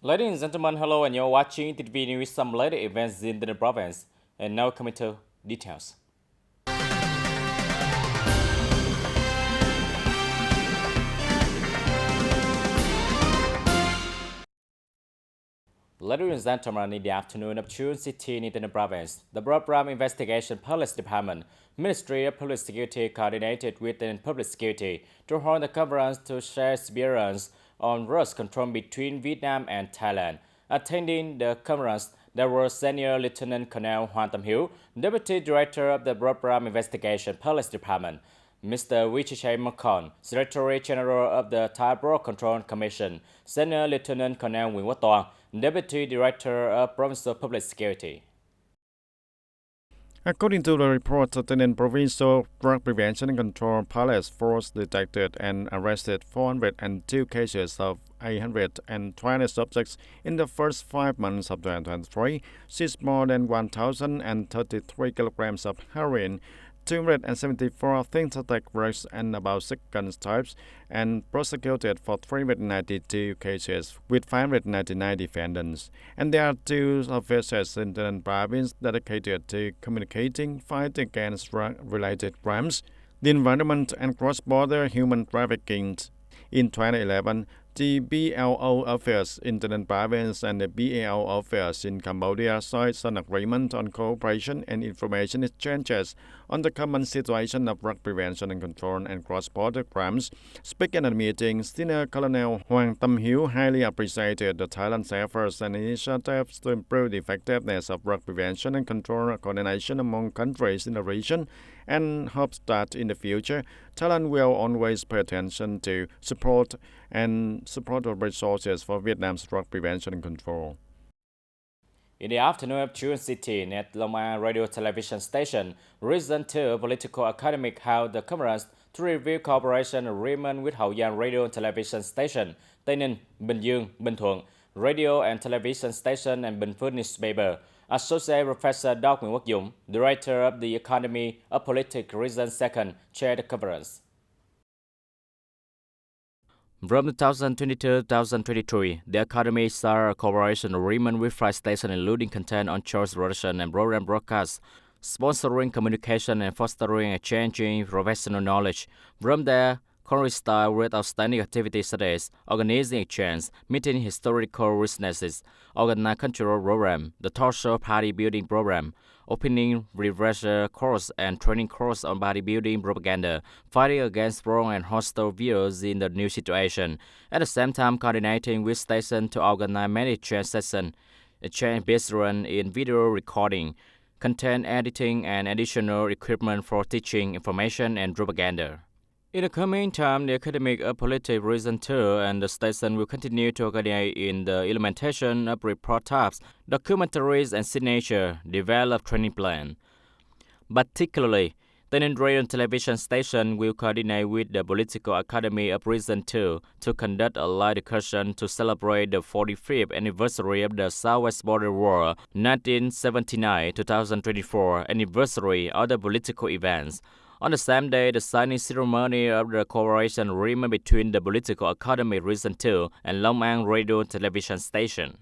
Ladies and gentlemen, hello, and you're watching TTV News, some latest events in the province. And now coming to details. Ladies and gentlemen, in the afternoon of June 16 in the province, the Program Investigation Police Department, Ministry of Public Security coordinated with the Public Security to hold a conference to share experience on drug control between Vietnam and Thailand. Attending the conference, there were Senior Lieutenant Colonel Hoàng Tâm Hiếu, Deputy Director of the Program Investigation Police Department, Mr. Wichichay Makon, Secretary General of the Thai Drug Control Commission, Senior Lieutenant Colonel Nguyễn Quốc Toàn, Deputy Director of Provincial Public Security. According to the report, the Provincial Drug Prevention and Control Police Force detected and arrested 402 cases of 820 subjects in the first 5 months of 2023, seized more than 1,033 kilograms of heroin, 274 synthetic drugs and about 6 gun types, and prosecuted for 392 cases with 599 defendants. And there are 2 officers in the province dedicated to communicating, fighting against drug-related crimes, the environment, and cross-border human trafficking. In 2011, the BLO office in the province and the BAO office in Cambodia signed an agreement on cooperation and information exchanges on the common situation of drug prevention and control and cross-border crimes. Speaking at the meeting, Senior Colonel Hoàng Tâm Hiếu highly appreciated the Thailand's efforts and initiatives to improve the effectiveness of drug prevention and control coordination among countries in the region, and hopes that in the future, Thailand will always pay attention to support the resources for Vietnam's drug prevention and control. In the afternoon of June 16 at Long An Radio Television Station, Reason 2 Political Academic held the conference to review cooperation agreement with Hậu Giang Radio and Television Station, Tây Ninh, Bình Dương, Bình Thuận, Radio and Television Station, and Bình Phước Newspaper. Associate Professor Doc Nguyễn Quốc Dũng, Director of the Academy of Political Reason 2nd, chaired the conference. From 2022-2023, the Academy signed a cooperation agreement with 5 stations including content on choice production and program broadcast, sponsoring communication and fostering exchanging professional knowledge. From there, coincided with outstanding activities such as organizing exchange, meeting historical witnesses, organizing cultural program, the talk show party building program, opening refresher course and training course on bodybuilding propaganda, fighting against wrong and hostile views in the new situation. At the same time, coordinating with stations to organize many exchange sessions, exchange based in video recording, content editing, and additional equipment for teaching, information, and propaganda. In the coming time, the Academic of Political Reason 2 and the station will continue to coordinate in the implementation of report types, documentaries, and signature, develop training plan. Particularly, the Radio and Television Station will coordinate with the Political Academy of Reason 2 to conduct a live discussion to celebrate the 45th anniversary of the Southwest Border War, 1979-2024 anniversary of the political events. On the same day, the signing ceremony of the cooperation agreement between the Political Academy Reason 2 and Long An Radio and Television Station.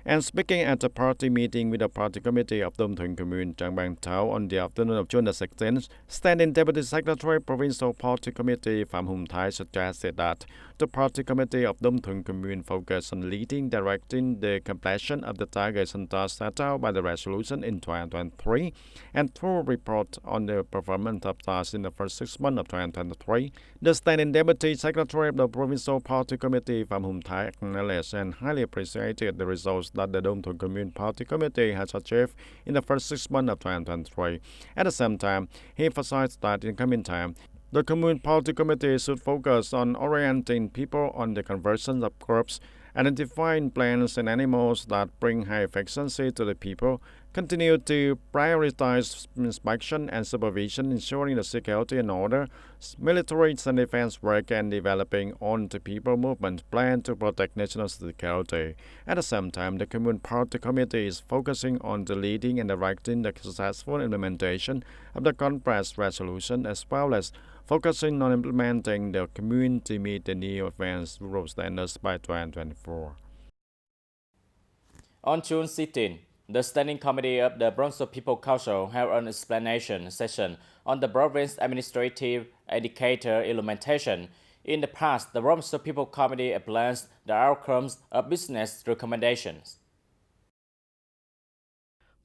And speaking at the party meeting with the party committee of Đông Thuận Commune, Trang Bang Thao on the afternoon of June the 16th, standing Deputy Secretary Provincial Party Committee Phạm Hùng Thái suggested that the party committee of Đông Thuận Commune focus on leading, directing the completion of the targets and tasks set out by the resolution in 2023, and through a report on the performance of tasks in the first 6 months of 2023. The standing Deputy Secretary of the Provincial Party Committee Phạm Hùng Thái acknowledged and highly appreciated the results that the Đông Thuận Commune Party Committee has achieved in the first 6 months of 2023. At the same time, he emphasized that in coming time, the Commune Party Committee should focus on orienting people on the conversion of groups identifying plants and animals that bring high efficiency to the people, continue to prioritize inspection and supervision, ensuring the security and order, military and defense work, and developing on-the-people movement plan to protect national security. At the same time, the Communist Party Committee is focusing on the leading and directing the successful implementation of the conference resolution, as well as focusing on implementing the community to meet the new advanced rural standards by 2024. On June 16, the Standing Committee of the Bronzo People Council held an explanation session on the province administrative indicator implementation. In the past, the Bronzo People Committee applies the outcomes of business recommendations.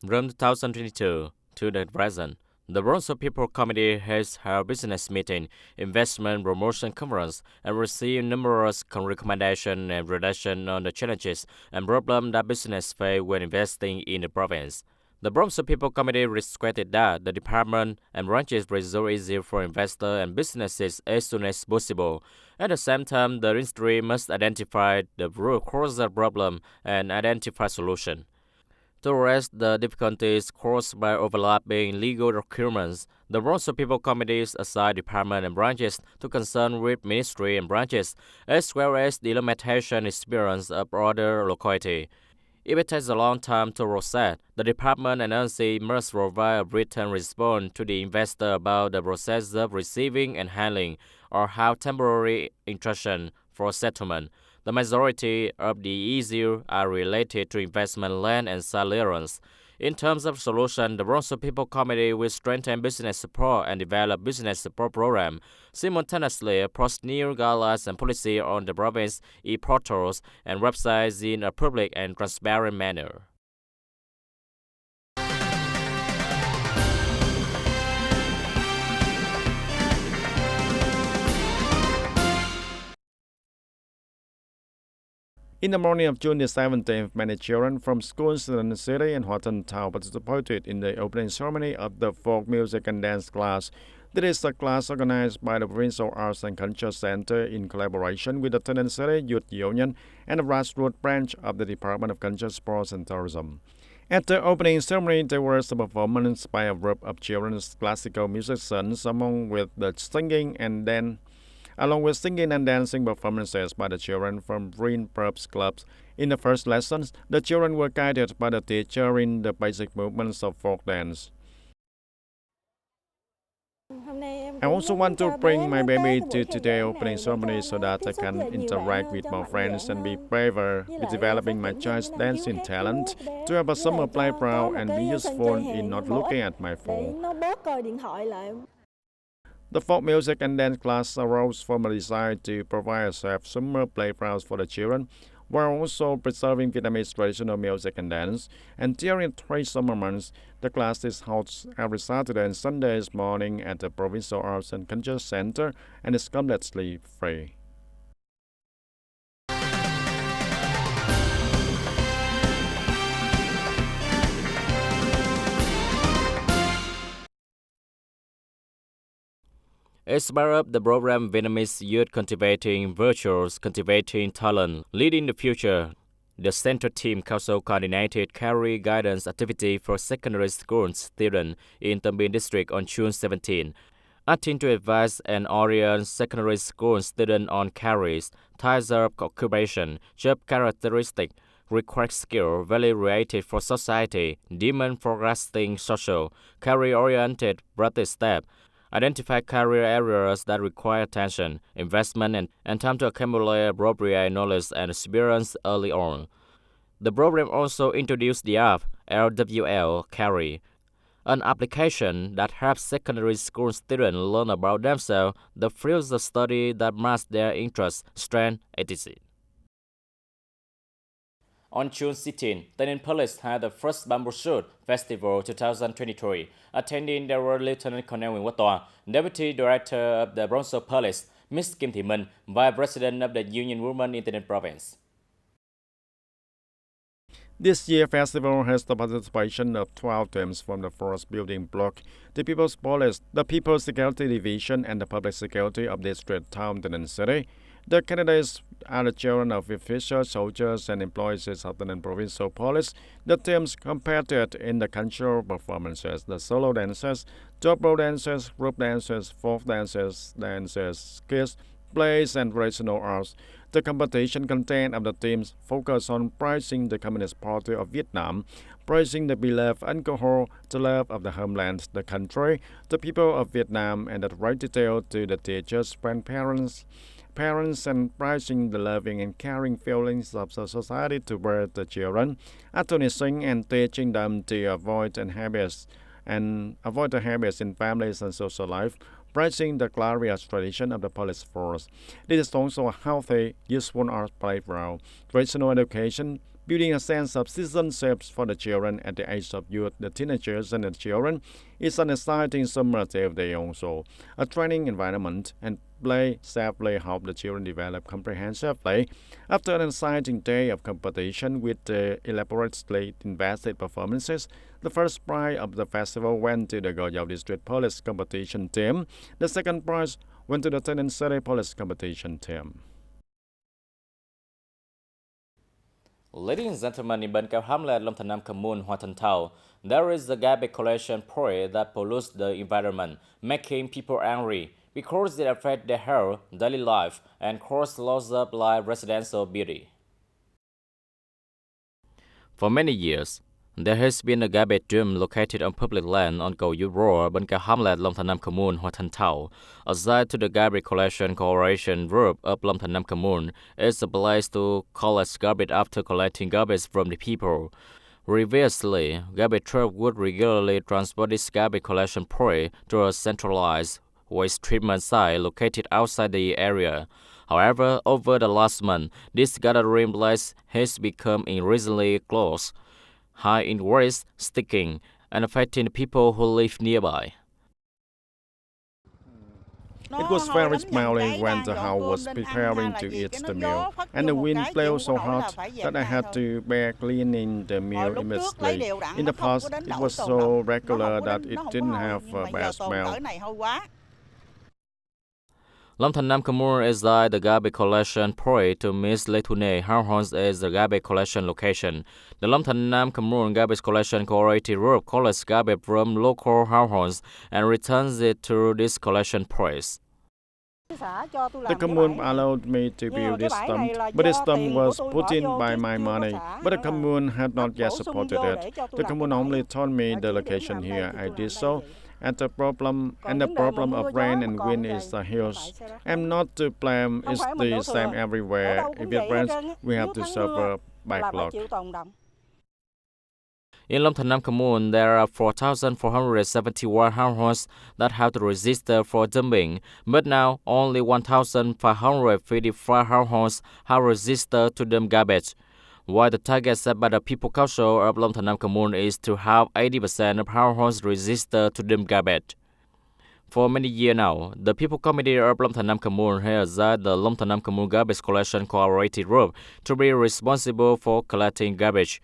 From 2022 to the present, the Bronzo People Committee has held business meeting, investment promotion conference, and received numerous recommendations and reduction on the challenges and problems that business face when investing in the province. The Bronzo People Committee requested that the department and branches resolve easier for investors and businesses as soon as possible. At the same time, the industry must identify the root cause of the problem and identify solutions. To address the difficulties caused by overlapping legal documents, the Bronzo People Committees assign departments and branches to concern with ministry and branches, as well as the implementation experience of other locality. If it takes a long time to process, the department and agency must provide a written response to the investor about the process of receiving and handling, or have temporary instruction for settlement. The majority of the issues are related to investment land and clearance. In terms of solution, the Bronzo People Committee will strengthen business support and develop business support program, simultaneously post new guidelines and policy on the province e-portals and websites in a public and transparent manner. In the morning of June the 17th, many children from schools in the city and Horton Town participated in the opening ceremony of the folk music and dance class. This is a class organized by the Provincial Arts and Culture Center in collaboration with the TayNinhTV Youth Union and the grassroots branch of the Department of Culture, Sports and Tourism. At the opening ceremony, there was a performance by a group of children's classical musicians, along with singing and dancing performances by the children from Green Pubs clubs. In the first lessons, the children were guided by the teacher in the basic movements of folk dance. I also want to bring my baby to today's opening ceremony so that I can interact with my friends and be braver with developing my child's dancing talent, to have a summer playground and be useful in not looking at my phone. The folk music and dance class arose from a desire to provide a safe summer playgrounds for the children, while also preserving Vietnamese traditional music and dance. And during 3 summer months, the class is held every Saturday and Sunday morning at the Provincial Arts and Culture Center and is completely free. As part of the program, Vietnamese Youth Cultivating Virtues, Cultivating Talent, Leading the Future, the Central Team Council coordinated career guidance activity for secondary school students in Tân Biên District on June 17, acting to advise and orient secondary school students on careers, types of occupation, job characteristics, required skill, value related for society, demand forecasting social, career-oriented practice steps, identify career areas that require attention, investment, and time to accumulate appropriate knowledge and experience early on. The program also introduced the app LWL Carry, an application that helps secondary school students learn about themselves, the fields of study that match their interests, strengths, etc. On June 16, TayNinhTV Police had the first Bamboo Shoot Festival 2023. Attending there were Lieutenant Colonel Nguyễn Quốc Tòa, Deputy Director of the Bronzo Police, Ms. Kim Thị Minh, Vice President of the Union Women in TayNinhTV Province. This year's festival has the participation of 12 teams from the force building block, the People's Police, the People's Security Division, and the Public Security of District Town TayNinhTV. The candidates are the children of officials, soldiers, and employees of Southern and Provincial Police. The teams competed in the cultural performances, the solo dances, dobro dances, group dances, folk dances, skits, plays, and traditional arts. The competition content of the teams focused on praising the Communist Party of Vietnam, praising the beloved alcohol, the love of the homeland, the country, the people of Vietnam, and the right detail to the teachers, grandparents, parents, and praising the loving and caring feelings of the society toward the children, admonishing and teaching them to avoid the habits in families and social life, praising the glorious tradition of the police force. This is also a healthy, useful art playground, traditional education, building a sense of citizenship for the children at the age of youth, the teenagers and the children is an exciting summative day also. A training environment and play safely help the children develop comprehensively. After an exciting day of competition with elaborately invested performances, the first prize of the festival went to the Goyao District Police competition team. The second prize went to the TayNinhTV Police competition team. Ladies and gentlemen, in Bengal Hamlet, Long Nam Commune, Hoa Thanh Thao, there is a garbage collection project that pollutes the environment, making people angry because it affects their health, daily life, and causes loss of life residential beauty. For many years, there has been a garbage dump located on public land on Cầu Dư Road, Bengal Hamlet, Long Nam Commune, Hoa Thanh Thao. Aside to the garbage collection cooperation group of Long Nam Commune, is a place to collect garbage after collecting garbage from the people. Previously, garbage truck would regularly transport this garbage collection project to a centralized waste treatment site located outside the area. However, over the last month, this gathering place has become increasingly close, high in waste, sticking, and affecting the people who live nearby. It was very smelly when the house was preparing to eat the meal, and the wind blew so hard that I had to bear cleaning the meal immediately. In the past, it was so regular that it didn't have a bad smell. Long Nam Commune is like the garbage collection project to Miss Letune Households is the garbage collection location. The Long Nam Commune garbage collection cooperative group collects garbage from local households and returns it to this collection point. The commune allowed me to build this stump, but this stump was put in by my money, but the commune had not yet supported it. The commune only told me the location here. I did so. And the problem of rain and wind is huge. I'm not to blame, it's the same everywhere. If it rains, we have to suffer backlog. In Long Nam Commune, there are 4,471 households that have to register for dumping, but now only 1,555 households have registered to dump garbage. While the target set by the People Council of Long Nam Commune is to have 80% of households register to dump garbage. For many years now, the People Committee of Long Nam Commune has asked the Long Nam Commune Garbage Collection Cooperative Group to be responsible for collecting garbage.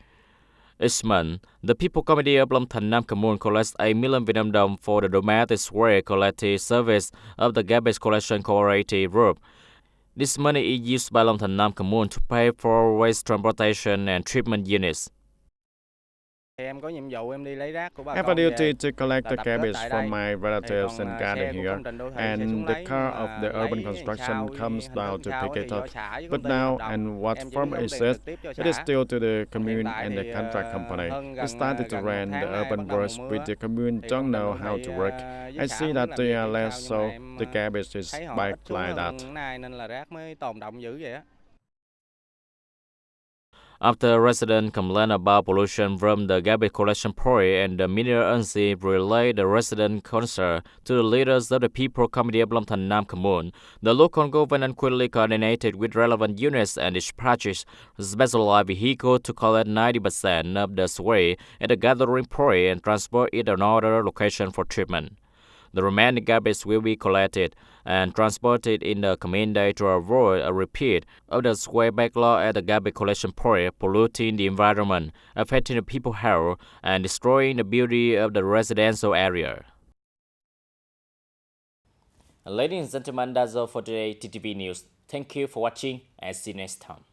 Each month, the People Committee of Long Nam Commune collects 8 million Vietnam dong for the domestic waste collective service of the Garbage Collection Cooperative Group. This money is used by Long Nam Commune to pay for waste transportation and treatment units. I have a duty to collect the garbage from my relatives and gather here, and the car of the urban construction comes down to pick it up. But now, and what firm is it? It is still to the commune and the contract company. It started to rain, the urban works with the commune don't know how to work. I see that they are less, so the garbage is back like that. After residents complained about pollution from the garbage collection project and the mineral agency relayed the resident concern to the leaders of the People Committee of Long Nam Commune, the local government quickly coordinated with relevant units and dispatched specialized vehicles to collect 90% of the waste at the gathering point and transport it to another location for treatment. The remaining garbage will be collected and transported in the coming day to avoid a repeat of the waste backlog at the garbage collection point, polluting the environment, affecting the people's health, and destroying the beauty of the residential area. Ladies and gentlemen, that's all for today TTV News. Thank you for watching and see you next time.